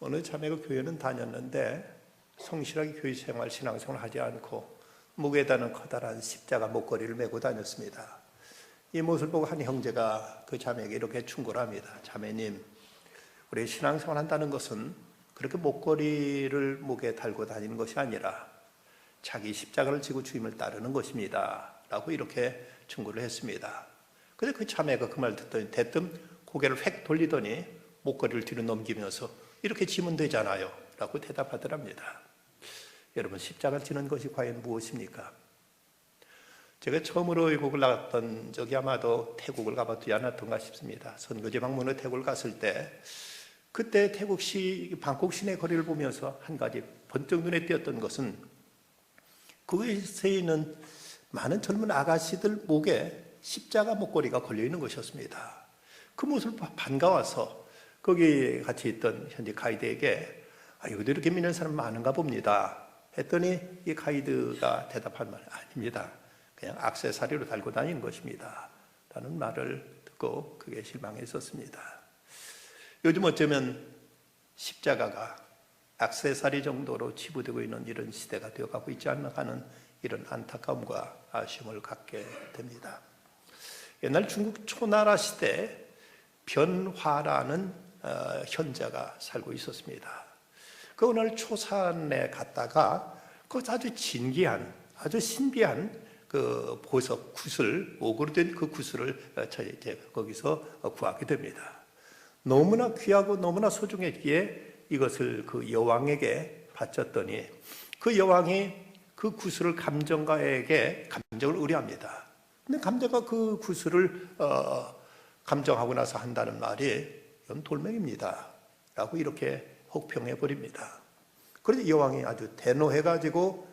어느 자매가 교회는 다녔는데 성실하게 교회 생활, 신앙생활 하지 않고 목에다는 커다란 십자가 목걸이를 메고 다녔습니다. 이 모습을 보고 한 형제가 그 자매에게 이렇게 충고를 합니다. 자매님, 우리 신앙생활 한다는 것은 그렇게 목걸이를 목에 달고 다니는 것이 아니라 자기 십자가를 지고 주님을 따르는 것입니다 라고 이렇게 충고를 했습니다. 그래서 그 자매가 그 말 듣더니 대뜸 고개를 획 돌리더니 목걸이를 뒤로 넘기면서 이렇게 지면 되잖아요 라고 대답하더랍니다. 여러분, 십자가를 지는 것이 과연 무엇입니까? 제가 처음으로 외국을 나갔던 적이 아마도 태국을 가봤지 않았던가 싶습니다. 선거제 방문으로 태국을 갔을 때 그때 방콕 시내 거리를 보면서 한 가지 번쩍 눈에 띄었던 것은 그곳에 있는 많은 젊은 아가씨들 목에 십자가 목걸이가 걸려있는 것이었습니다. 그 모습을 반가워서 거기 같이 있던 현지 가이드에게 여기도 이렇게 믿는 사람 많은가 봅니다 했더니 이 가이드가 대답한 말, 아닙니다. 그냥 액세서리로 달고 다니는 것입니다 라는 말을 듣고 그게 실망했었습니다. 요즘 어쩌면 십자가가 액세서리 정도로 치부되고 있는 이런 시대가 되어가고 있지 않나 하는 이런 안타까움과 아쉬움을 갖게 됩니다. 옛날 중국 초나라 시대 변화라는 현자가 살고 있었습니다. 그 어느 날 초산에 갔다가 그 아주 진귀한, 아주 신비한 그 보석 구슬, 옥으로 된 그 구슬을 거기서 구하게 됩니다. 너무나 귀하고 너무나 소중했기에 이것을 그 여왕에게 바쳤더니 그 여왕이 그 구슬을 감정가에게 감정을 의뢰합니다. 근데 감정가 그 구슬을 감정하고 나서 한다는 말이 이건 돌멩입니다 라고 이렇게 혹평해 버립니다. 그래서 여왕이 아주 대노해가지고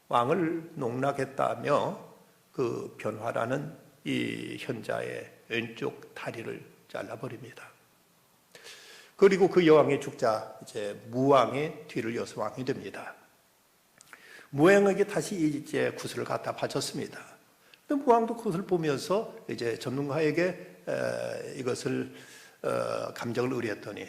왕을 농락했다며 그 변화라는 이 현자의 왼쪽 다리를 잘라버립니다. 그리고 그 여왕이 죽자 이제 무왕의 뒤를 이어서 왕이 됩니다. 무왕에게 다시 이제 구슬을 갖다 바쳤습니다. 근데 무왕도 그것을 보면서 이제 전문가에게 이것을 감정을 의뢰했더니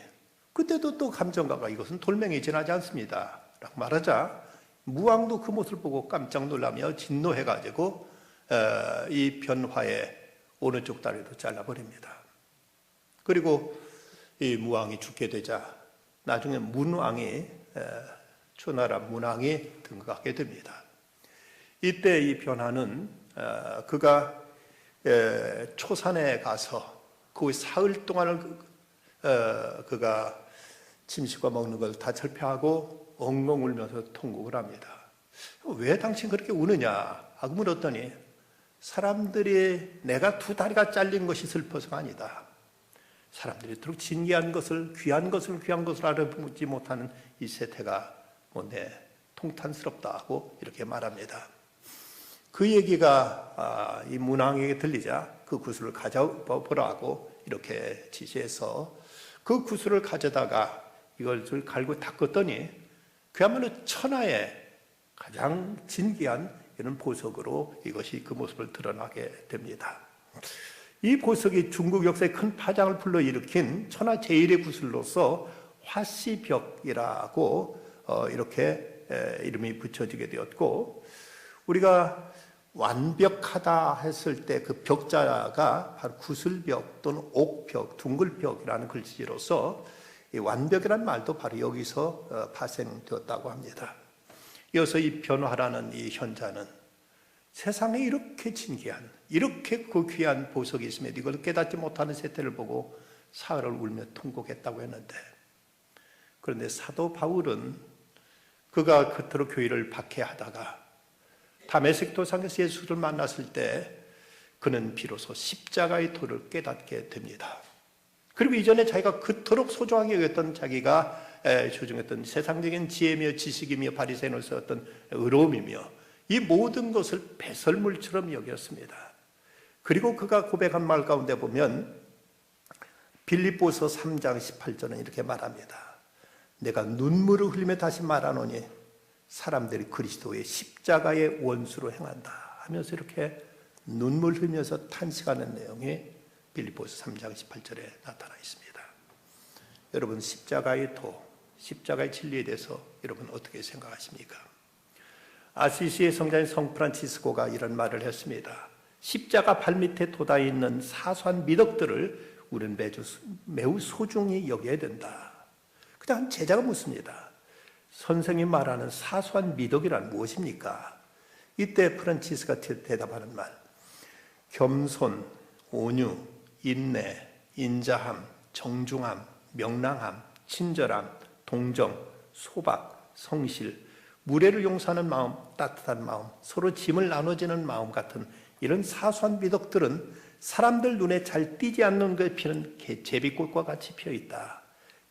그때도 또 감정가가 이것은 돌멩이 지나지 않습니다 라고 말하자 무왕도 그 모습을 보고 깜짝 놀라며 진노해가지고 이 변화의 어느 쪽 다리도 잘라버립니다. 그리고 이 무왕이 죽게 되자 나중에 문왕이 초나라 문왕이 등극하게 됩니다. 이때 이 변화는 그가 초산에 가서 거기 사흘 동안을 그가 침식과 먹는 걸 다 철폐하고 엉엉 울면서 통곡을 합니다. 왜 당신 그렇게 우느냐 하고 물었더니 사람들이 내가 두 다리가 잘린 것이 슬퍼서가 아니다. 사람들이 이토록 진귀한 것을 귀한 것을 알아보지 못하는 이 세태가 내 통탄스럽다 고 이렇게 말합니다. 그 얘기가 이 문왕에게 들리자 그 구슬을 가져보라고 이렇게 지시해서 그 구슬을 가져다가 이걸 갈고 닦았더니 그야말로 천하의 가장 진귀한 이런 보석으로 이것이 그 모습을 드러나게 됩니다. 이 보석이 중국 역사에 큰 파장을 불러일으킨 천하 제1의 구슬로서 화씨벽이라고 이렇게 이름이 붙여지게 되었고, 우리가 완벽하다 했을 때 그 벽자가 바로 구슬벽 또는 옥벽, 둥글벽이라는 글씨로서 이 완벽이라는 말도 바로 여기서 파생되었다고 합니다. 이어서 이 변화라는 이 현자는 세상에 이렇게 진귀한, 이렇게 그 귀한 보석이 있음에도 이걸 깨닫지 못하는 세태를 보고 사흘을 울며 통곡했다고 했는데, 그런데 사도 바울은 그가 그토록 교회를 박해하다가 다메섹 도상에서 예수를 만났을 때 그는 비로소 십자가의 도를 깨닫게 됩니다. 그리고 이전에 자기가 그토록 소중하게 여겼던 자기가 조종했던 세상적인 지혜며 지식이며 바리새인으로서 어떤 의로움이며 이 모든 것을 배설물처럼 여겼습니다. 그리고 그가 고백한 말 가운데 보면 빌립보서 3장 18절은 이렇게 말합니다. 내가 눈물을 흘리며 다시 말하노니 사람들이 그리스도의 십자가의 원수로 행한다 하면서 이렇게 눈물 흘리면서 탄식하는 내용이 빌립보서 3장 18절에 나타나 있습니다. 여러분, 십자가의 도, 십자가의 진리에 대해서 여러분 어떻게 생각하십니까? 아시시의 성자인 성 프란치스코가 이런 말을 했습니다. 십자가 발밑에 돋아 있는 사소한 미덕들을 우리는 매우 소중히 여겨야 된다. 그냥 제자가 묻습니다. 선생님 말하는 사소한 미덕이란 무엇입니까? 이때 프란치스가 대답하는 말, 겸손, 온유, 인내, 인자함, 정중함, 명랑함, 친절함, 동정, 소박, 성실, 무례를 용서하는 마음, 따뜻한 마음, 서로 짐을 나눠지는 마음 같은 이런 사소한 미덕들은 사람들 눈에 잘 띄지 않는 것에 피는 제비꽃과 같이 피어있다.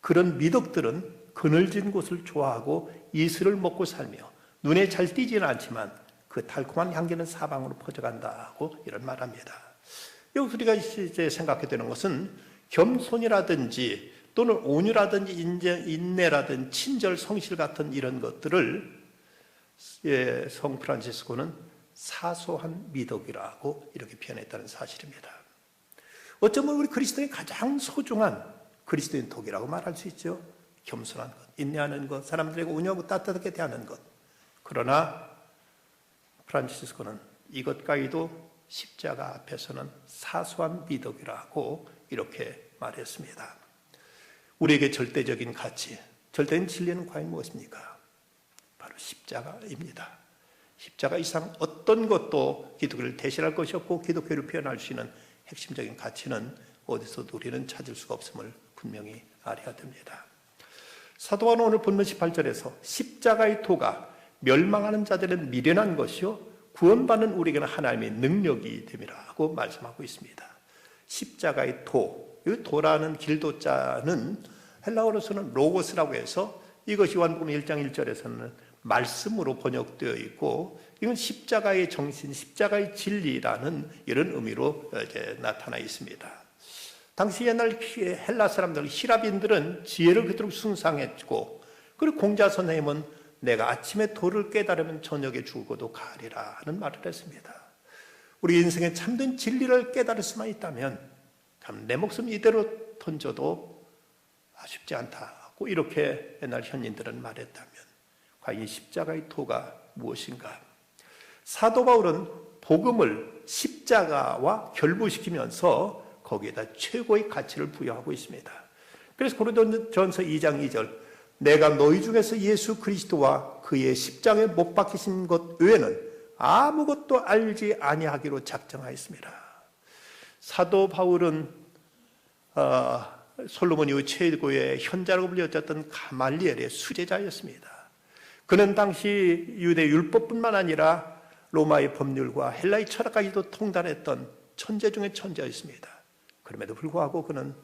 그런 미덕들은 그늘진 곳을 좋아하고 이슬을 먹고 살며 눈에 잘 띄지는 않지만 그 달콤한 향기는 사방으로 퍼져간다고 이런 말합니다. 여기서 우리가 이제 생각해야 되는 것은 겸손이라든지 또는 온유라든지 인내라든지 친절, 성실 같은 이런 것들을 성 프란치스코는 사소한 미덕이라고 이렇게 표현했다는 사실입니다. 어쩌면 우리 그리스도의 가장 소중한 그리스도인 덕이라고 말할 수 있죠. 겸손한 것, 인내하는 것, 사람들에게 온유하고 따뜻하게 대하는 것. 그러나 프란치스코는 이것까지도 십자가 앞에서는 사소한 미덕이라고 이렇게 말했습니다. 우리에게 절대적인 가치, 절대적인 진리는 과연 무엇입니까? 바로 십자가입니다. 십자가 이상 어떤 것도 기독교를 대신할 것이 없고 기독교를 표현할 수 있는 핵심적인 가치는 어디서도 우리는 찾을 수가 없음을 분명히 알아야 됩니다. 사도 바울은 오늘 본문 18절에서 십자가의 도가 멸망하는 자들은 미련한 것이요 구원받는 우리에게는 하나님의 능력이 됨이라고 말씀하고 있습니다. 십자가의 도, 이 도라는 길도자는 헬라어로서는 로고스라고 해서 이것이 요한복음 1장 1절에서는 말씀으로 번역되어 있고 이건 십자가의 정신, 십자가의 진리라는 이런 의미로 이제 나타나 있습니다. 당시 옛날 헬라 사람들, 히라빈들은 지혜를 그토록 숭상했고 그리고 공자 선생님은 내가 아침에 도를 깨달으면 저녁에 죽어도 가리라 하는 말을 했습니다. 우리 인생에 참된 진리를 깨달을 수만 있다면 참 내 목숨 이대로 던져도 쉽지 않다고 이렇게 옛날 현인들은 말했다면 과연 이 십자가의 도가 무엇인가? 사도 바울은 복음을 십자가와 결부시키면서 거기에다 최고의 가치를 부여하고 있습니다. 그래서 고린도전서 2장 2절 내가 너희 중에서 예수 그리스도와 그의 십자가에 못 박히신 것 외에는 아무것도 알지 아니하기로 작정하였습니다. 사도 바울은 솔로몬 이후 최고의 현자라고 불렸던 가말리엘의 수제자였습니다. 그는 당시 유대 율법뿐만 아니라 로마의 법률과 헬라의 철학까지도 통달했던 천재 중의 천재였습니다. 그럼에도 불구하고 그는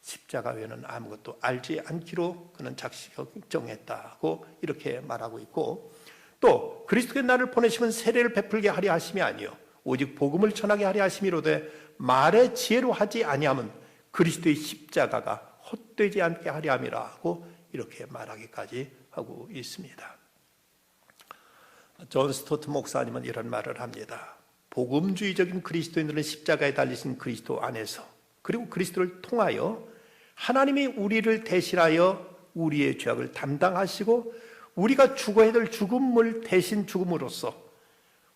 십자가 외에는 아무것도 알지 않기로 그는 작정했다고 이렇게 말하고 있고 또 그리스도의 나를 보내시면 세례를 베풀게 하려 하심이 아니요 오직 복음을 전하게 하려 하심이로되 말의 지혜로 하지 아니함은 그리스도의 십자가가 헛되지 않게 하려 함이라고 이렇게 말하기까지 하고 있습니다. 존 스토트 목사님은 이런 말을 합니다. 복음주의적인 그리스도인들은 십자가에 달리신 그리스도 안에서 그리고 그리스도를 통하여 하나님이 우리를 대신하여 우리의 죄악을 담당하시고 우리가 죽어야 될 죽음을 대신 죽음으로써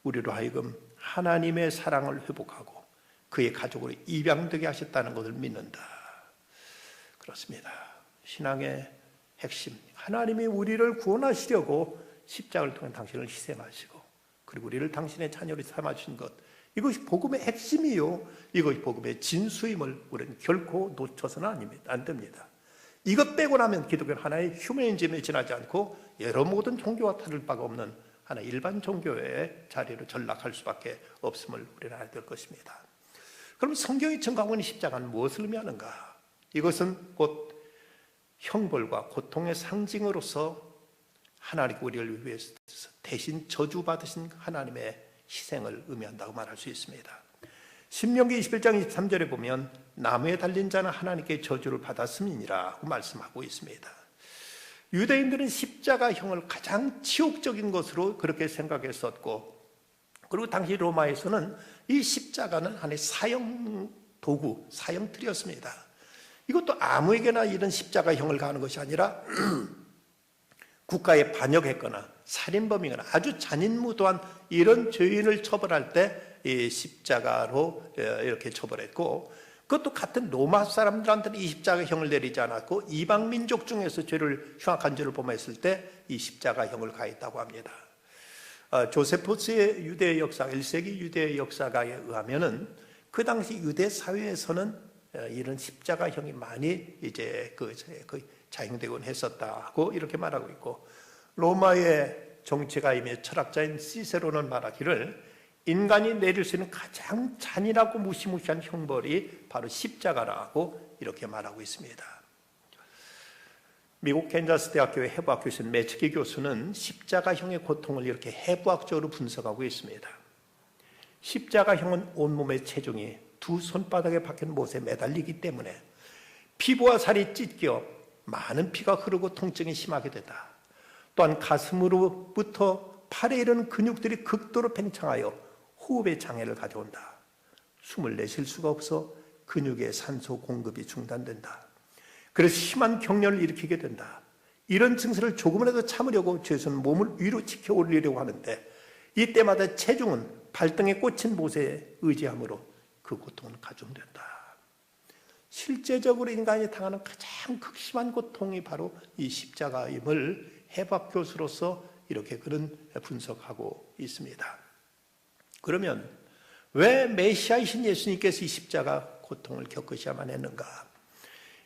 우리로 하여금 하나님의 사랑을 회복하고 그의 가족으로 입양되게 하셨다는 것을 믿는다. 그렇습니다. 신앙의 핵심, 하나님이 우리를 구원하시려고 십자가를 통해 당신을 희생하시고 그리고 우리를 당신의 자녀로 삼아주신 것, 이것이 복음의 핵심이요 이것이 복음의 진수임을 우리는 결코 놓쳐서는 안 됩니다. 이것 빼고 나면 기독교는 하나의 휴머니즘에 지나지 않고 여러 모든 종교와 다를 바가 없는 하나의 일반 종교의 자리로 전락할 수밖에 없음을 우리는 알아야 될 것입니다. 그럼 성경이 증거하고 있는 십자가는 무엇을 의미하는가? 이것은 곧 형벌과 고통의 상징으로서 하나님 우리를 위해서 대신 저주받으신 하나님의 희생을 의미한다고 말할 수 있습니다. 신명기 21장 23절에 보면 나무에 달린 자는 하나님께 저주를 받았음이니라고 말씀하고 있습니다. 유대인들은 십자가형을 가장 치욕적인 것으로 그렇게 생각했었고 그리고 당시 로마에서는 이 십자가는 하나의 사형 도구, 사형틀이었습니다. 이것도 아무에게나 이런 십자가형을 가하는 것이 아니라 국가에 반역했거나 살인범이거나 아주 잔인무도한 이런 죄인을 처벌할 때 이 십자가로 이렇게 처벌했고, 그것도 같은 로마 사람들한테는 이 십자가형을 내리지 않았고 이방 민족 중에서 흉악한 죄를 범했을 때 이 십자가형을 가했다고 합니다. 조세포스의 유대 역사, 1세기 유대 역사가에 의하면은 그 당시 유대 사회에서는 이런 십자가형이 많이 이제 자행되곤 했었다고 이렇게 말하고 있고, 로마의 정치가이며 철학자인 시세로는 말하기를 인간이 내릴 수 있는 가장 잔인하고 무시무시한 형벌이 바로 십자가라고 이렇게 말하고 있습니다. 미국 캔자스 대학교의 해부학 교수인 매츠기 교수는 십자가형의 고통을 이렇게 해부학적으로 분석하고 있습니다. 십자가형은 온몸의 체중이 두 손바닥에 박힌 못에 매달리기 때문에 피부와 살이 찢겨 많은 피가 흐르고 통증이 심하게 된다. 또한 가슴으로부터 팔에 이르는 근육들이 극도로 팽창하여 호흡에 장애를 가져온다. 숨을 내쉴 수가 없어 근육의 산소 공급이 중단된다. 그래서 심한 경련을 일으키게 된다. 이런 증세를 조금이라도 참으려고 죄수는 몸을 위로 치켜 올리려고 하는데 이때마다 체중은 발등에 꽂힌 못에 의지하므로 그 고통은 가중된다. 실제적으로 인간이 당하는 가장 극심한 고통이 바로 이 십자가임을 해부학 교수로서 이렇게 그런 분석하고 있습니다. 그러면 왜 메시아이신 예수님께서 이 십자가 고통을 겪으셔야만 했는가?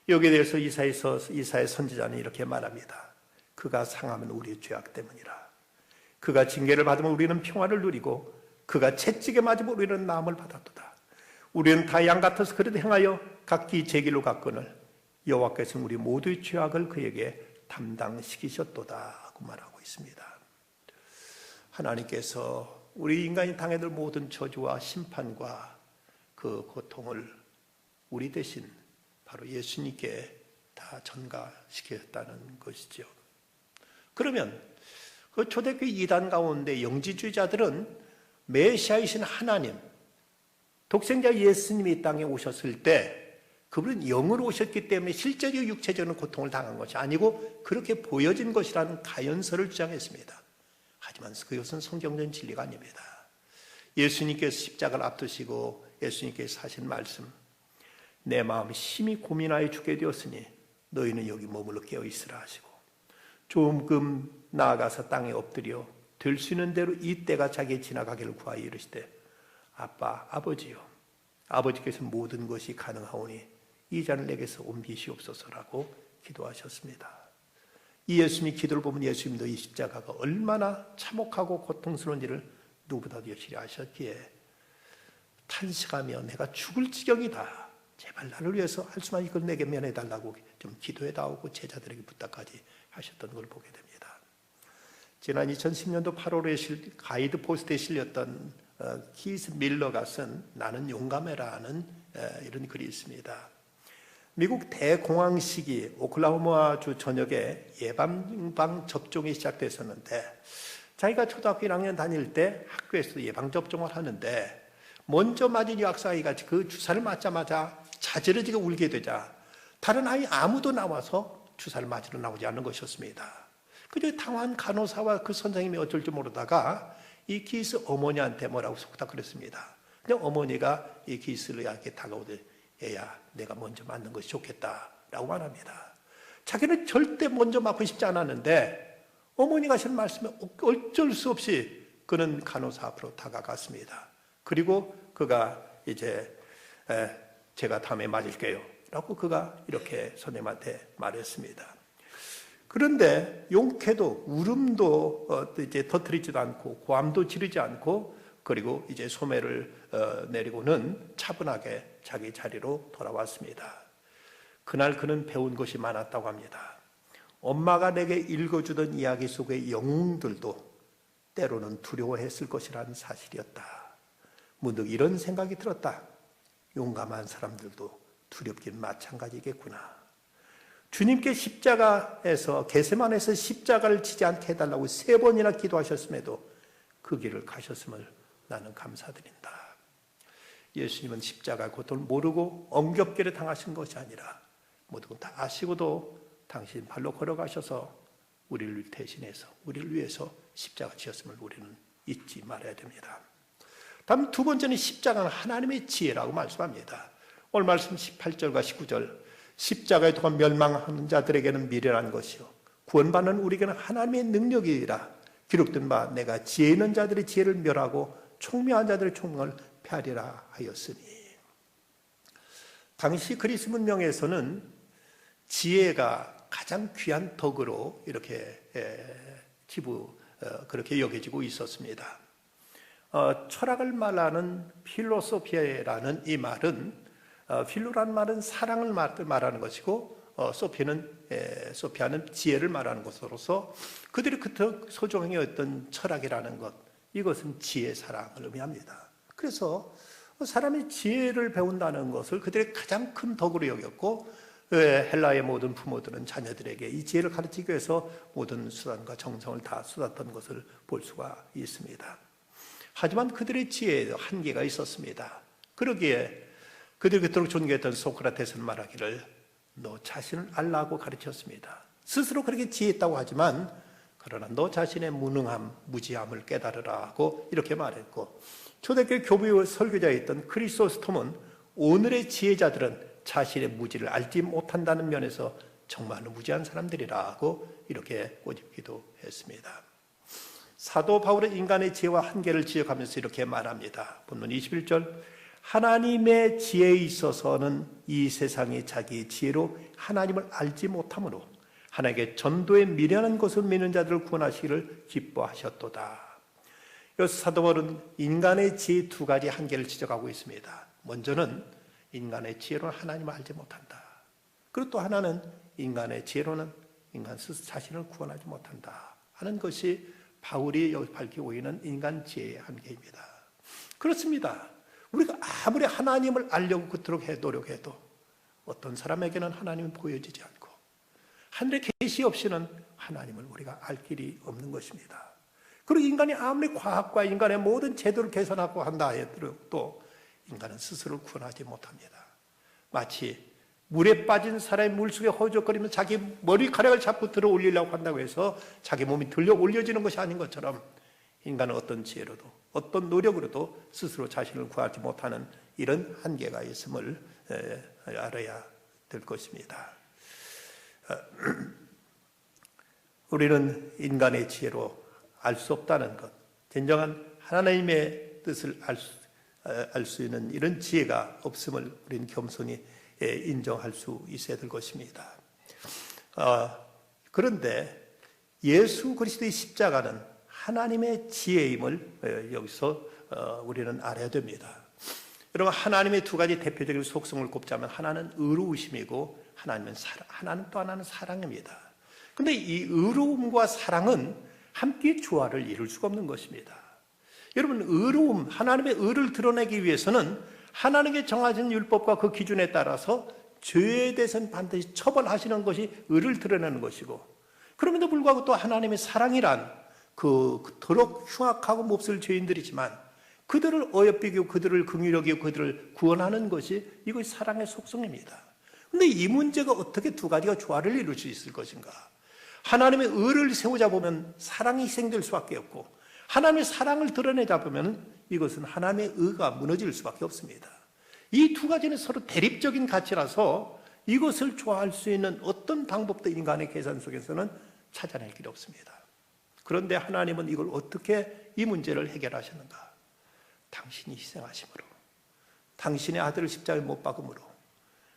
여기에 대해서 이사야 선지자는 이렇게 말합니다. 그가 상하면 우리의 죄악 때문이라. 그가 징계를 받으면 우리는 평화를 누리고 그가 채찍에 맞으면 우리는 나음을 받았도다. 우리는 다 양 같아서 그릇 행하여 각기 제 길로 갔거늘 여호와께서는 우리 모두의 죄악을 그에게 담당시키셨도다 고 말하고 있습니다. 하나님께서 우리 인간이 당해야 될 모든 저주와 심판과 그 고통을 우리 대신 바로 예수님께 다 전가시켰다는 것이죠. 그러면 그 초대교회 이단 가운데 영지주의자들은 메시아이신 하나님, 독생자 예수님이 이 땅에 오셨을 때 그분은 영으로 오셨기 때문에 실제적 육체적인 고통을 당한 것이 아니고 그렇게 보여진 것이라는 가연설을 주장했습니다. 하지만 그것은 성경적인 진리가 아닙니다. 예수님께서 십자가를 앞두시고 예수님께서 하신 말씀, 내 마음이 심히 고민하여 죽게 되었으니 너희는 여기 머물러 깨어있으라 하시고, 조금 나아가서 땅에 엎드려 될 수 있는 대로 이 때가 자기의 지나가기를 구하여 이르시되 아빠, 아버지요, 아버지께서 모든 것이 가능하오니 이 잔을 내게서 옮기시옵소서라고 기도하셨습니다. 이 예수님의 기도를 보면 예수님도 이 십자가가 얼마나 참혹하고 고통스러운지를 누구보다도 여실히 아셨기에 탄식하며 내가 죽을 지경이다. 제발 나를 위해서 할 수만 이걸 내게 면해달라고 좀 기도해다오고 제자들에게 부탁까지 하셨던 걸 보게 됩니다. 지난 2010년도 8월에 가이드 포스트에 실렸던 키스 밀러가 쓴 나는 용감해라는 이런 글이 있습니다. 미국 대공황 시기 오클라호마주 전역에 예방방 접종이 시작됐었는데 자기가 초등학교 1학년 다닐 때 학교에서 예방접종을 하는데 먼저 맞은 여학생아이가 그 주사를 맞자마자 자지러지게 울게 되자 다른 아이 아무도 나와서 주사를 맞으러 나오지 않는 것이었습니다. 그저 당황한 간호사와 그 선생님이 어쩔 줄 모르다가 이 기스 어머니한테 뭐라고 속닥 그랬습니다. 근데 어머니가 이 기스를 이렇게 다가오더니 얘야, 내가 먼저 맞는 것이 좋겠다라고 말합니다. 자기는 절대 먼저 맞고 싶지 않았는데 어머니가 하시는 말씀에 어쩔 수 없이 그는 간호사 앞으로 다가갔습니다. 그리고 그가 이제 제가 다음에 맞을게요 라고 그가 이렇게 선생님한테 말했습니다. 그런데 용케도 울음도 이제 터뜨리지도 않고 고함도 지르지 않고 그리고 이제 소매를 내리고는 차분하게 자기 자리로 돌아왔습니다. 그날 그는 배운 것이 많았다고 합니다. 엄마가 내게 읽어주던 이야기 속의 영웅들도 때로는 두려워했을 것이라는 사실이었다. 문득 이런 생각이 들었다. 용감한 사람들도 두렵긴 마찬가지겠구나. 주님께 십자가에서 겟세마네에서 십자가를 지지 않게 해달라고 3번이나 기도하셨음에도 그 길을 가셨음을 나는 감사드린다. 예수님은 십자가의 고통을 모르고 엉겹결에 당하신 것이 아니라 모든 다 아시고도 당신 발로 걸어가셔서 우리를 대신해서 우리를 위해서 십자가 지었음을 우리는 잊지 말아야 됩니다. 다음 두 번째는 십자가는 하나님의 지혜라고 말씀합니다. 오늘 말씀 18절과 19절, 십자가에 통한 멸망하는 자들에게는 미련한 것이요 구원받는 우리에게는 하나님의 능력이라 기록된 바 내가 지혜 있는 자들의 지혜를 멸하고 총명한 자들의 총명을 폐하리라 하였으니. 당시 그리스 문명에서는 지혜가 가장 귀한 덕으로 이렇게 그렇게 여겨지고 있었습니다. 철학을 말하는 필로소피아라는 이 말은 필로라는 말은 사랑을 말하는 것이고 소피아는 지혜를 말하는 것으로서 그들이 그토록 소중했던 철학이라는 것, 이것은 지혜, 사랑을 의미합니다. 그래서 사람이 지혜를 배운다는 것을 그들의 가장 큰 덕으로 여겼고 헬라의 모든 부모들은 자녀들에게 이 지혜를 가르치기 위해서 모든 수단과 정성을 다 쏟았던 것을 볼 수가 있습니다. 하지만 그들의 지혜에 한계가 있었습니다. 그러기에 그들이 그토록 존경했던 소크라테스는 말하기를 너 자신을 알라고 가르쳤습니다. 스스로 그렇게 지혜했다고 하지만 그러나 너 자신의 무능함, 무지함을 깨달으라 하고 이렇게 말했고, 초대교회 교부 설교자였던 크리소스톰은 오늘의 지혜자들은 자신의 무지를 알지 못한다는 면에서 정말 무지한 사람들이라고 이렇게 꼬집기도 했습니다. 사도 바울은 인간의 지혜와 한계를 지적하면서 이렇게 말합니다. 본문 21절, 하나님의 지혜에 있어서는 이 세상이 자기의 지혜로 하나님을 알지 못하므로 하나님께 전도에 미련한 것을 믿는 자들을 구원하시기를 기뻐하셨도다. 여기서 사도 바울은 인간의 지혜 두 가지 한계를 지적하고 있습니다. 먼저는 인간의 지혜로는 하나님을 알지 못한다. 그리고 또 하나는 인간의 지혜로는 인간 스스로 자신을 구원하지 못한다 하는 것이 바울이 여기 밝히고 있는 인간 지혜의 한계입니다. 그렇습니다. 우리가 아무리 하나님을 알려고 그토록 노력해도 어떤 사람에게는 하나님은 보여지지 않고 하늘의 계시 없이는 하나님을 우리가 알 길이 없는 것입니다. 그리고 인간이 아무리 과학과 인간의 모든 제도를 개선하고 한다 해도 인간은 스스로를 구원하지 못합니다. 마치 물에 빠진 사람이 물속에 허우적거리면 자기 머리카락을 잡고 들어 올리려고 한다고 해서 자기 몸이 들려 올려지는 것이 아닌 것처럼 인간은 어떤 지혜로도 어떤 노력으로도 스스로 자신을 구하지 못하는 이런 한계가 있음을 알아야 될 것입니다. 우리는 인간의 지혜로 알 수 없다는 것, 진정한 하나님의 뜻을 알 수 있는 이런 지혜가 없음을 우리는 겸손히 인정할 수 있어야 될 것입니다. 그런데 예수 그리스도의 십자가는 하나님의 지혜임을 여기서 우리는 알아야 됩니다. 여러분, 하나님의 두 가지 대표적인 속성을 꼽자면 하나는 의로우심이고 하나는 또 하나는 사랑입니다. 그런데 이 의로움과 사랑은 함께 조화를 이룰 수가 없는 것입니다. 여러분, 의로움, 하나님의 의를 드러내기 위해서는 하나님께 정하신 율법과 그 기준에 따라서 죄에 대해서는 반드시 처벌하시는 것이 의를 드러내는 것이고, 그럼에도 불구하고 또 하나님의 사랑이란 그토록 흉악하고 몹쓸 죄인들이지만 그들을 어여삐고 그들을 긍휼히 여기고 그들을 구원하는 것이 이것이 사랑의 속성입니다. 그런데 이 문제가 어떻게 두 가지가 조화를 이룰 수 있을 것인가? 하나님의 의를 세우자 보면 사랑이 희생될 수밖에 없고, 하나님의 사랑을 드러내자 보면 이것은 하나님의 의가 무너질 수밖에 없습니다. 이 두 가지는 서로 대립적인 가치라서 이것을 조화할 수 있는 어떤 방법도 인간의 계산 속에서는 찾아낼 길이 없습니다. 그런데 하나님은 이걸 어떻게 이 문제를 해결하셨는가? 당신이 희생하심으로, 당신의 아들을 십자가에 못 박음으로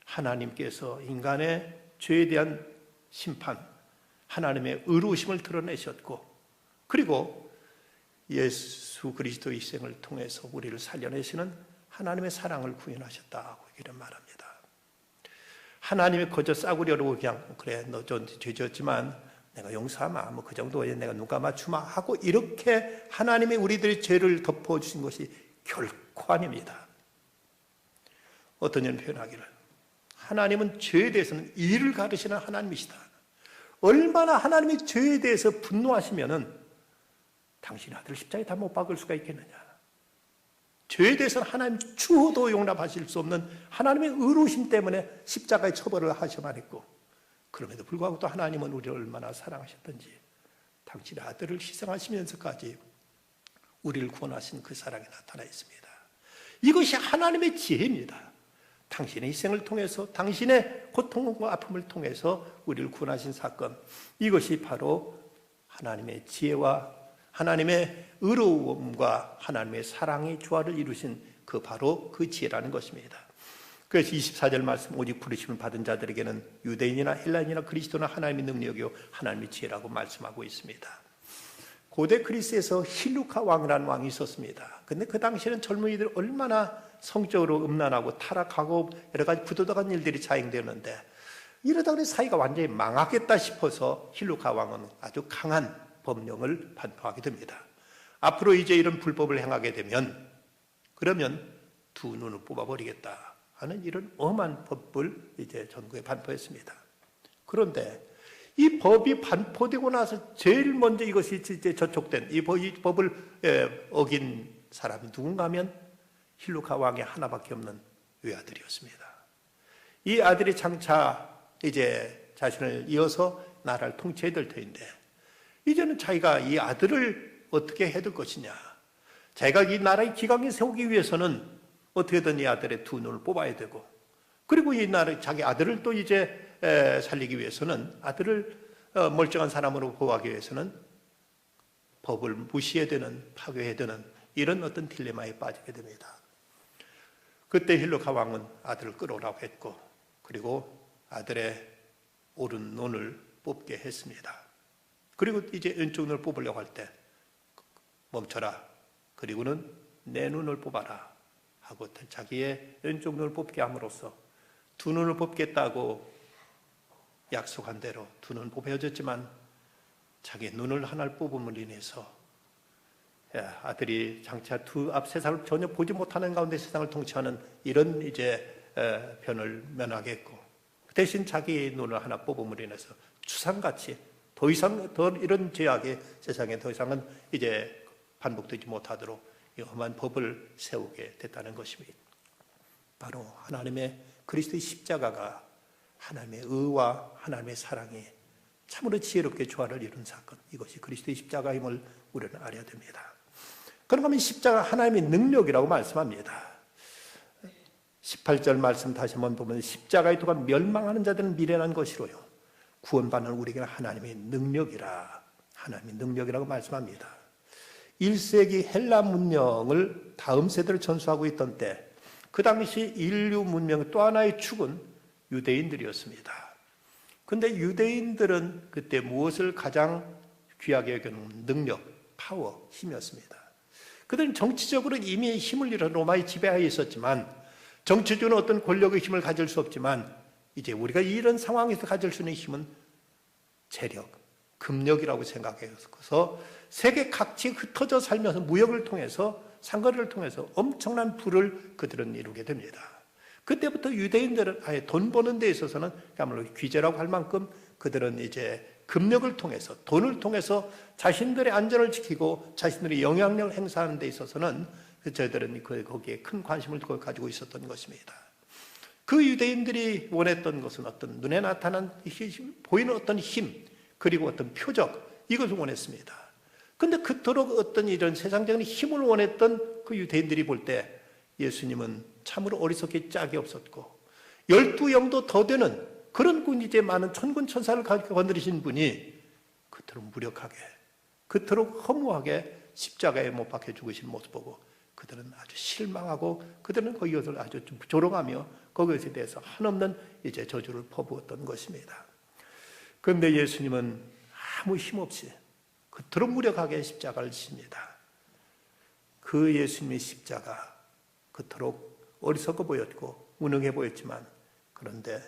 하나님께서 인간의 죄에 대한 심판, 하나님의 의로우심을 드러내셨고, 그리고 예수 그리스도의 희생을 통해서 우리를 살려내시는 하나님의 사랑을 구현하셨다고 이런 말합니다. 하나님의 거저 싸구려로 그냥 그래 너 좀 죄졌지만 내가 용서하마 뭐 그 정도에 내가 눈 감아주마 하고 이렇게 하나님의 우리들의 죄를 덮어주신 것이 결코 아닙니다. 어떤 이는 표현하기를 하나님은 죄에 대해서는 이를 가르시는 하나님이시다. 얼마나 하나님의 죄에 대해서 분노하시면은 당신의 아들 십자가에 다 못 박을 수가 있겠느냐. 죄에 대해서는 하나님 추호도 용납하실 수 없는 하나님의 의로우심 때문에 십자가의 처벌을 하셔만 했고, 그럼에도 불구하고 또 하나님은 우리를 얼마나 사랑하셨던지 당신의 아들을 희생하시면서까지 우리를 구원하신 그 사랑이 나타나 있습니다. 이것이 하나님의 지혜입니다. 당신의 희생을 통해서, 당신의 고통과 아픔을 통해서 우리를 구원하신 사건, 이것이 바로 하나님의 지혜와 하나님의 의로움과 하나님의 사랑의 조화를 이루신 바로 그 지혜라는 것입니다. 그래서 24절 말씀, 오직 부르심을 받은 자들에게는 유대인이나 헬라인이나 그리스도나 하나님의 능력이요 하나님의 지혜라고 말씀하고 있습니다. 고대 그리스에서 힐루카 왕이라는 왕이 있었습니다. 근데 그 당시에는 젊은이들이 얼마나 성적으로 음란하고 타락하고 여러 가지 부도덕한 일들이 자행되었는데, 이러다 보니 사이가 완전히 망하겠다 싶어서 힐루카 왕은 아주 강한 법령을 반포하게 됩니다. 앞으로 이제 이런 불법을 행하게 되면 그러면 두 눈을 뽑아버리겠다 하는 이런 엄한 법을 이제 전국에 반포했습니다. 그런데 이 법이 반포되고 나서 제일 먼저 이것이 이제 저촉된 이 법을 어긴 사람이 누군가 하면 힐루카 왕의 하나밖에 없는 외아들이었습니다. 이 아들이 장차 이제 자신을 이어서 나라를 통치해야 될 터인데, 이제는 자기가 이 아들을 어떻게 해야 될 것이냐, 자기가 이 나라의 기강을 세우기 위해서는 어떻게든 이 아들의 두 눈을 뽑아야 되고, 그리고 이 나라 자기 아들을 또 이제 살리기 위해서는, 아들을 멀쩡한 사람으로 보호하기 위해서는 법을 무시해야 되는, 파괴해야 되는 이런 어떤 딜레마에 빠지게 됩니다. 그때 힐루카 왕은 아들을 끌어오라고 했고, 그리고 아들의 오른 눈을 뽑게 했습니다. 그리고 이제 왼쪽 눈을 뽑으려고 할 때 멈춰라, 그리고는 내 눈을 뽑아라 하고 자기의 왼쪽 눈을 뽑게 함으로써 두 눈을 뽑겠다고 약속한 대로 두 눈은 뽑혀졌지만, 자기 눈을 하나를 뽑음으로 인해서 아들이 장차 두 앞 세상을 전혀 보지 못하는 가운데 세상을 통치하는 이런 이제 변을 면하게 했고, 대신 자기 눈을 하나 뽑음으로 인해서 추상같이 더 이상 이런 죄악의 세상에 더 이상은 이제 반복되지 못하도록 험한 법을 세우게 됐다는 것입니다. 바로 하나님의 그리스도의 십자가가 하나님의 의와 하나님의 사랑이 참으로 지혜롭게 조화를 이룬 사건, 이것이 그리스도의 십자가임을 우리는 알아야 됩니다. 그런가 하면 십자가 하나님의 능력이라고 말씀합니다. 18절 말씀 다시 한번 보면, 십자가의 도가 멸망하는 자들은 미련한 것이로요 구원받는 우리에게는 하나님의 능력이라, 하나님의 능력이라고 말씀합니다. 1세기 헬라 문명을 다음 세대를 전수하고 있던 때, 그 당시 인류 문명의 또 하나의 축은 유대인들이었습니다. 그런데 유대인들은 그때 무엇을 가장 귀하게 여기는? 능력, 파워, 힘이었습니다. 그들은 정치적으로 이미 힘을 잃어 로마의 지배하에 있었지만, 정치적으로 어떤 권력의 힘을 가질 수 없지만, 이제 우리가 이런 상황에서 가질 수 있는 힘은 재력, 금력이라고 생각해서 세계 각지에 흩어져 살면서 무역을 통해서, 상거래를 통해서 엄청난 부를 그들은 이루게 됩니다. 그때부터 유대인들은 아예 돈 버는 데 있어서는 그야말로 귀재라고 할 만큼 그들은 이제 금력을 통해서, 돈을 통해서 자신들의 안전을 지키고 자신들의 영향력을 행사하는 데 있어서는 저희들은 거기에 큰 관심을 가지고 있었던 것입니다. 그 유대인들이 원했던 것은 어떤 눈에 나타난 보이는 어떤 힘, 그리고 어떤 표적, 이것을 원했습니다. 그런데 그토록 어떤 이런 세상적인 힘을 원했던 그 유대인들이 볼 때 예수님은 참으로 어리석게 짝이 없었고, 12영도 더 되는 그런 이제 많은 천군 천사를 건드리신 분이 그토록 무력하게, 그토록 허무하게 십자가에 못 박혀 죽으신 모습 보고 그들은 아주 실망하고, 그들은 거기서 아주 좀 조롱하며 거기에 대해서 한없는 이제 저주를 퍼부었던 것입니다. 그런데 예수님은 아무 힘없이 그토록 무력하게 십자가를 지십니다. 그 예수님의 십자가 그토록 어리석어 보였고 무능해 보였지만, 그런데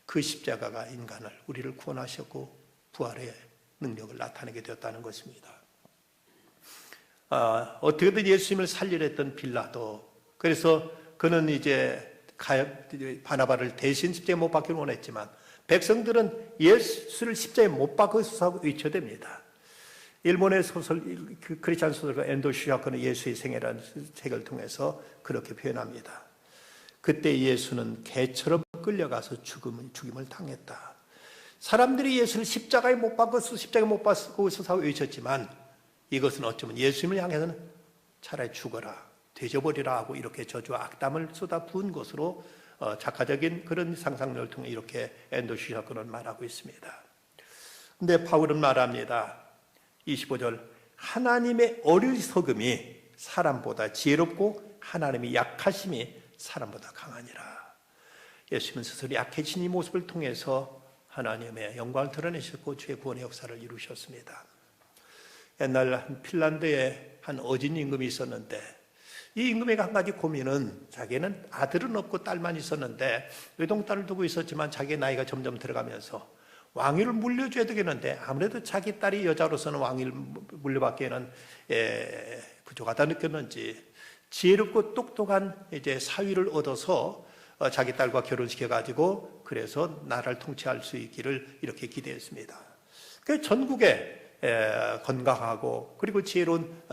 그 십자가가 인간을, 우리를 구원하셨고 부활의 능력을 나타내게 되었다는 것입니다. 어떻게든 예수님을 살리려 했던 빌라도, 그래서 그는 이제 바나바를 대신 십자가에 못 박기를 원했지만, 백성들은 예수를 십자가에 못 박으소서 외쳐댑니다. 일본의 소설, 크리스찬 소설가 엔도 슈야코는 예수의 생애라는 책을 통해서 그렇게 표현합니다. 그때 예수는 개처럼 끌려가서 죽임을 당했다. 사람들이 예수를 십자가에 못 박아서 십자가에 못 박아서 외쳤지만 이것은 어쩌면 예수님을 향해서는 차라리 죽어라, 되져버리라 하고 이렇게 저주와 악담을 쏟아 부은 것으로 작가적인 그런 상상력을 통해 이렇게 앤더슈 사건은 말하고 있습니다. 근데 바울은 말합니다. 25절, 하나님의 어리석음이 사람보다 지혜롭고 하나님의 약하심이 사람보다 강하니라. 예수님은 스스로 약해진 이 모습을 통해서 하나님의 영광을 드러내셨고 주의 구원의 역사를 이루셨습니다. 옛날 핀란드에 한 어진 임금이 있었는데 이 임금의 한 가지 고민은 자기는 아들은 없고 딸만 있었는데 외동딸을 두고 있었지만 자기의 나이가 점점 들어가면서 왕위를 물려줘야 되겠는데 아무래도 자기 딸이 여자로서는 왕위를 물려받기에는 부족하다 느꼈는지 지혜롭고 똑똑한 이제 사위를 얻어서 자기 딸과 결혼시켜가지고 그래서 나라를 통치할 수 있기를 이렇게 기대했습니다. 그 전국에 건강하고 그리고 지혜로운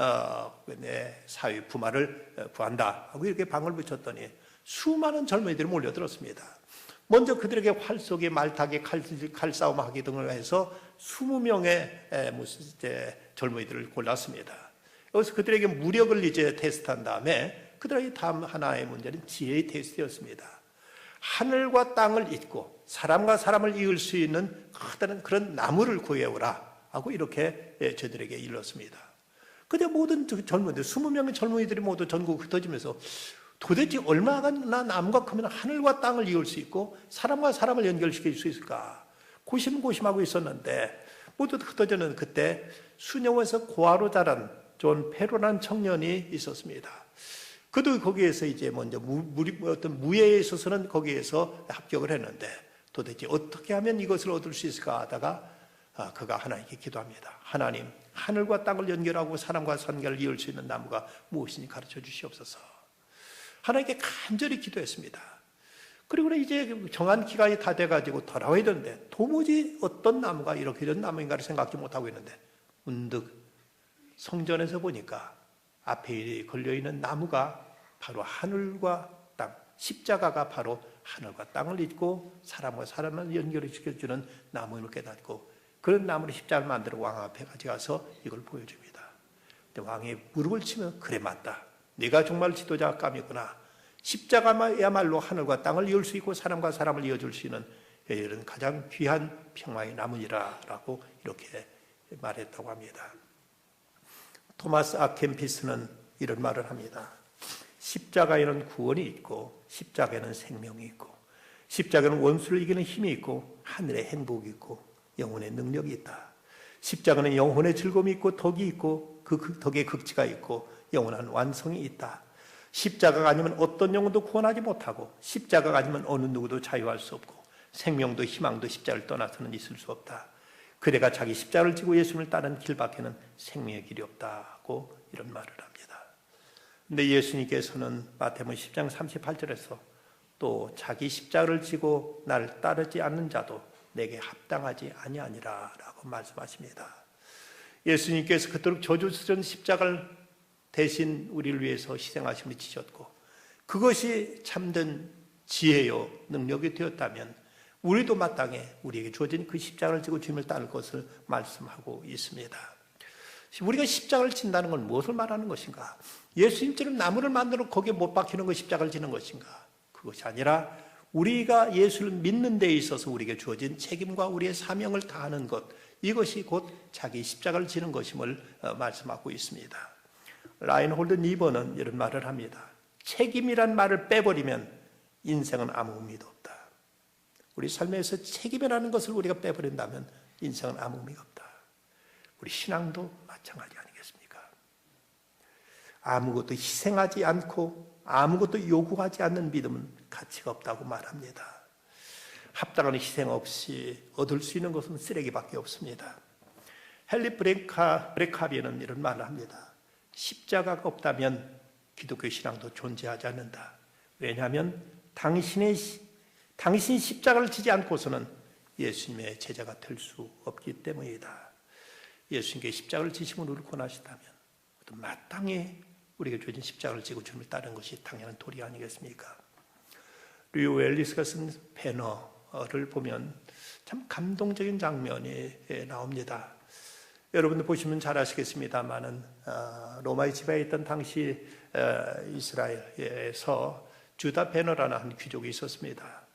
사위 부마를 구한다 하고 이렇게 방을 붙였더니 수많은 젊은이들이 몰려들었습니다. 먼저 그들에게 활쏘기, 말타기, 칼싸움하기 등을 해서 20명의 무슨 젊은이들을 골랐습니다. 여기서 그들에게 무력을 이제 테스트한 다음에 그들에게 다음 하나의 문제는 지혜의 테스트였습니다. 하늘과 땅을 잇고 사람과 사람을 이을 수 있는 커다란 그런 나무를 구해오라 하고 이렇게 저들에게 일렀습니다. 근데 모든 젊은이들, 20명의 젊은이들이 모두 전국 흩어지면서 도대체 얼마나 나무가 크면 하늘과 땅을 이을 수 있고 사람과 사람을 연결시킬 수 있을까? 고심고심하고 있었는데 모두 흩어지는 그때 수녀원에서 고아로 자란 존 페로라는 청년이 있었습니다. 그도 거기에서 이제 먼저 어떤 무예에 있어서는 거기에서 합격을 했는데 도대체 어떻게 하면 이것을 얻을 수 있을까 하다가 그가 하나님께 기도합니다. 하나님, 하늘과 땅을 연결하고 사람과 사람을 이을 수 있는 나무가 무엇인지 가르쳐 주시옵소서. 하나님께 간절히 기도했습니다. 그리고 이제 정한 기간이 다 돼가지고 돌아와야 되는데 도무지 어떤 나무가 이렇게 된 나무인가를 생각지 못하고 있는데 문득 성전에서 보니까 앞에 걸려있는 나무가 바로 하늘과 땅, 십자가가 바로 하늘과 땅을 잇고 사람과 사람을 연결시켜주는 나무임을 깨닫고 그런 나무를 십자가를 만들어 왕 앞에 가져가서 이걸 보여줍니다. 근데 왕이 무릎을 치면 그래 맞다. 네가 정말 지도자감이구나. 십자가야말로 하늘과 땅을 이을 수 있고 사람과 사람을 이어줄 수 있는 이런 가장 귀한 평화의 나무니라라고 이렇게 말했다고 합니다. 토마스 아 켐피스는 이런 말을 합니다. 십자가에는 구원이 있고 십자가에는 생명이 있고 십자가는 원수를 이기는 힘이 있고 하늘의 행복이 있고 영혼의 능력이 있다. 십자가는 영혼의 즐거움이 있고 덕이 있고 그 덕의 극치가 있고 영원한 완성이 있다. 십자가가 아니면 어떤 영혼도 구원하지 못하고 십자가가 아니면 어느 누구도 자유할 수 없고 생명도 희망도 십자가를 떠나서는 있을 수 없다. 그대가 자기 십자가를 지고 예수님을 따르는 길밖에는 생명의 길이 없다고 이런 말을 합니다. 근데 예수님께서는 마태복음 10장 38절에서 또 자기 십자가를 지고 나를 따르지 않는 자도 내게 합당하지 아니하니라 라고 말씀하십니다. 예수님께서 그토록 저주스러운 십자가를 대신 우리를 위해서 희생하심을 지셨고 그것이 참된 지혜요 능력이 되었다면 우리도 마땅히 우리에게 주어진 그 십자가를 지고 주님을 따를 것을 말씀하고 있습니다. 우리가 십자가를 진다는 건 무엇을 말하는 것인가? 예수님처럼 나무를 만들어 거기에 못 박히는 것 십자가를 지는 것인가? 그것이 아니라 우리가 예수를 믿는 데 있어서 우리에게 주어진 책임과 우리의 사명을 다하는 것, 이것이 곧 자기 십자가를 지는 것임을 말씀하고 있습니다. 라인홀드 니버는 이런 말을 합니다. 책임이란 말을 빼버리면 인생은 아무 의미도 없다. 우리 삶에서 책임이라는 것을 우리가 빼버린다면 인생은 아무 의미가 없다. 우리 신앙도 마찬가지 아니겠습니까? 아무것도 희생하지 않고 아무것도 요구하지 않는 믿음은 가치가 없다고 말합니다. 합당한 희생 없이 얻을 수 있는 것은 쓰레기밖에 없습니다. 헨리 브레카비는 이런 말을 합니다. 십자가가 없다면 기독교 신앙도 존재하지 않는다. 왜냐하면 당신이 십자가를 지지 않고서는 예수님의 제자가 될 수 없기 때문이다. 예수님께 십자가를 지심으로 우리를 권하시다면 마땅히 우리가 주어진 십자가를 지고 주님을 따르는 것이 당연한 도리 아니겠습니까? 류 웰리스가 쓴 배너를 보면 참 감동적인 장면이 나옵니다. 여러분들 보시면 잘 아시겠습니다만은 로마의 지배에 있던 당시 이스라엘에서 주다 베너라는 한 귀족이 있었습니다.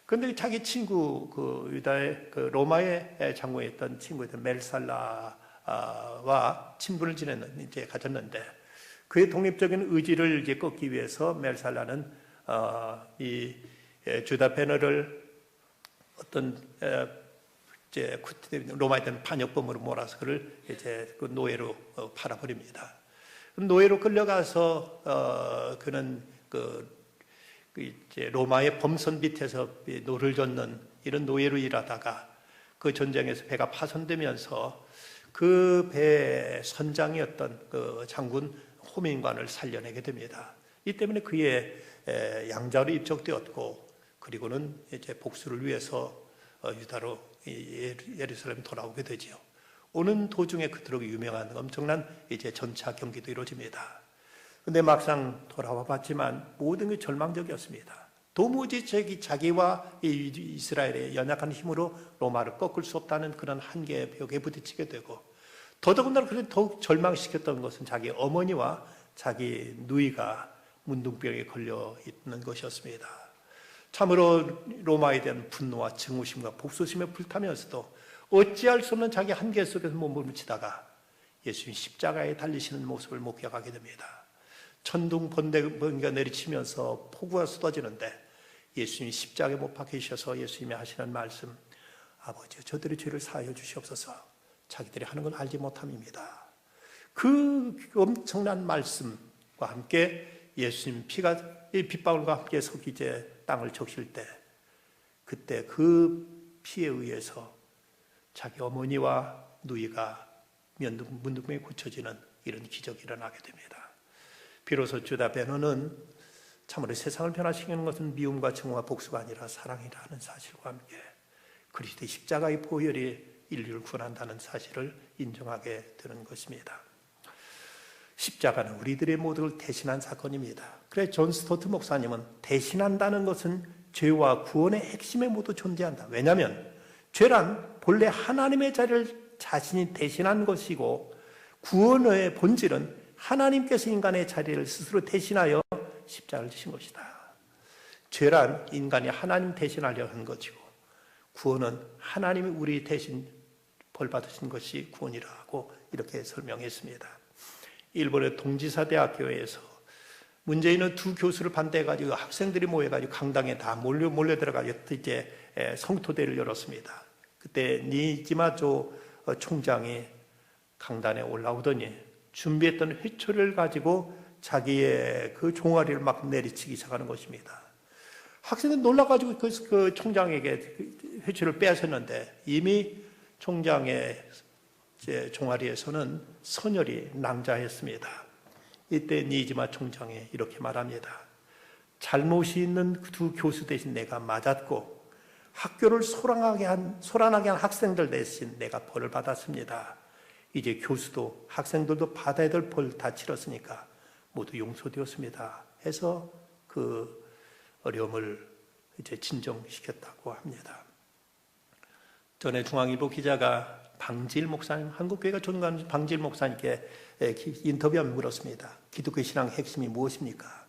그런데 자기 친구 그 유다의 그 로마의 장군에 있던 친구였던 멜살라와 친분을 가졌는데 그의 독립적인 의지를 이제 꺾기 위해서 멜살라는 이 주다 베너를 어떤 이제 로마에 있던 반역범으로 몰아서 그를 이제 그 노예로 팔아버립니다. 노예로 끌려가서 그는 이제 로마의 범선 밑에서 노를 젓는 이런 노예로 일하다가 그 전쟁에서 배가 파손되면서 그 배의 선장이었던 그 장군 호민관을 살려내게 됩니다. 이 때문에 그의 양자로 입적되었고 그리고는 이제 복수를 위해서 유다로 예루살렘 돌아오게 되지요. 오는 도중에 그토록 유명한 엄청난 이제 전차 경기도 이루어집니다. 근데 막상 돌아와 봤지만 모든 게 절망적이었습니다. 도무지 자기와 이스라엘의 연약한 힘으로 로마를 꺾을 수 없다는 그런 한계의 벽에 부딪히게 되고 더더군다나 그를 더욱 절망시켰던 것은 자기 어머니와 자기 누이가 문둥병에 걸려 있는 것이었습니다. 참으로 로마에 대한 분노와 증오심과 복수심에 불타면서도 어찌할 수 없는 자기 한계 속에서 몸부림치다가 예수님 십자가에 달리시는 모습을 목격하게 됩니다. 천둥 번개가 내리치면서 폭우가 쏟아지는데 예수님이 십자가에 못 박히셔서 예수님이 하시는 말씀, 아버지 저들의 죄를 사하여 주시옵소서. 자기들이 하는 건 알지 못함입니다. 그 엄청난 말씀과 함께 예수님 피가 이 빗방울과 함께 섞이 이제 땅을 적실 때 그때 그 피에 의해서 자기 어머니와 누이가 문둥병에 고쳐지는 이런 기적이 일어나게 됩니다. 비로소 주다 베너는 참으로 세상을 변화시키는 것은 미움과 증오와 복수가 아니라 사랑이라는 사실과 함께 그리스도의 십자가의 보혈이 인류를 구원한다는 사실을 인정하게 되는 것입니다. 십자가는 우리들의 모두를 대신한 사건입니다. 그래서 존 스토트 목사님은 대신한다는 것은 죄와 구원의 핵심에 모두 존재한다. 왜냐하면 죄란 본래 하나님의 자리를 자신이 대신한 것이고 구원의 본질은 하나님께서 인간의 자리를 스스로 대신하여 십자가를 지신 것이다. 죄란 인간이 하나님 대신하려 한 것이고 구원은 하나님이 우리 대신 벌 받으신 것이 구원이라고 이렇게 설명했습니다. 일본의 동지사 대학교에서 문재인은 두 교수를 반대해가지고 학생들이 모여가지고 강당에 다 몰려 들어가지고 이제 성토대를 열었습니다. 그때 니지마조 총장이 강단에 올라오더니 준비했던 회초리를 가지고 자기의 그 종아리를 막 내리치기 시작하는 것입니다. 학생들이 놀라가지고 그 총장에게 회초리를 빼앗았는데 이미 총장의 종아리에서는 선혈이 낭자했습니다. 이때 니지마 총장이 이렇게 말합니다. 잘못이 있는 두 교수 대신 내가 맞았고 학교를 소란하게 한 학생들 대신 내가 벌을 받았습니다. 이제 교수도 학생들도 받아야 될 벌 다 치렀으니까 모두 용서되었습니다. 해서 그 어려움을 이제 진정시켰다고 합니다. 전에 중앙일보 기자가 방질 목사님, 한국교회가 존경하는 방질 목사님께 인터뷰하며 물었습니다. 기독교 신앙의 핵심이 무엇입니까?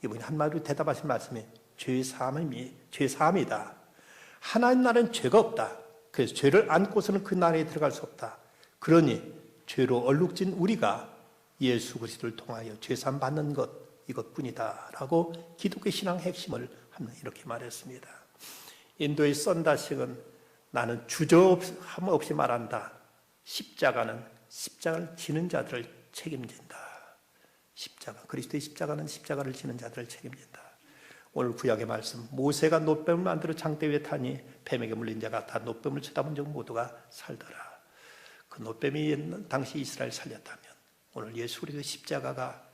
이분이 한마디로 대답하신 말씀이 죄사함이다. 하나님 나라는 죄가 없다. 그래서 죄를 안고서는 그 나라에 들어갈 수 없다. 그러니 죄로 얼룩진 우리가 예수 그리스도를 통하여 죄사함 받는 것 이것뿐이다 라고 기독교 신앙의 핵심을 이렇게 말했습니다. 인도의 썬다식은 나는 주저함 없이 말한다. 십자가를 지는 자들을 책임진다. 그리스도의 십자가는 십자가를 지는 자들을 책임진다. 오늘 구약의 말씀, 모세가 놋뱀을 만들어 장대 위에 타니 뱀에게 물린 자가 다 놋뱀을 쳐다본 적 모두가 살더라. 그 놋뱀이 당시 이스라엘 살렸다면 오늘 예수 그리스도의 십자가가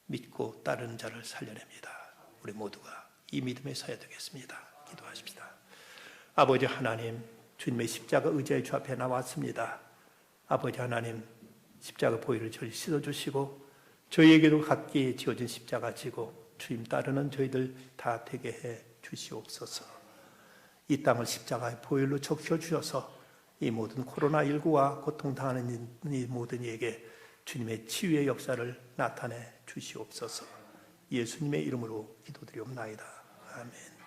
믿고 따르는 자를 살려냅니다. 우리 모두가 이 믿음에 서야 되겠습니다. 기도하십시다. 아버지 하나님, 주님의 십자가 의자의 주 앞에 나왔습니다. 아버지 하나님, 십자가 보혈을 저희 씻어주시고 저희에게도 각기 지어진 십자가 지고 주님 따르는 저희들 다 되게 해 주시옵소서. 이 땅을 십자가의 보혈로 적셔주셔서 이 모든 코로나19와 고통당하는 이 모든 이에게 주님의 치유의 역사를 나타내 주시옵소서. 예수님의 이름으로 기도드리옵나이다. 아멘.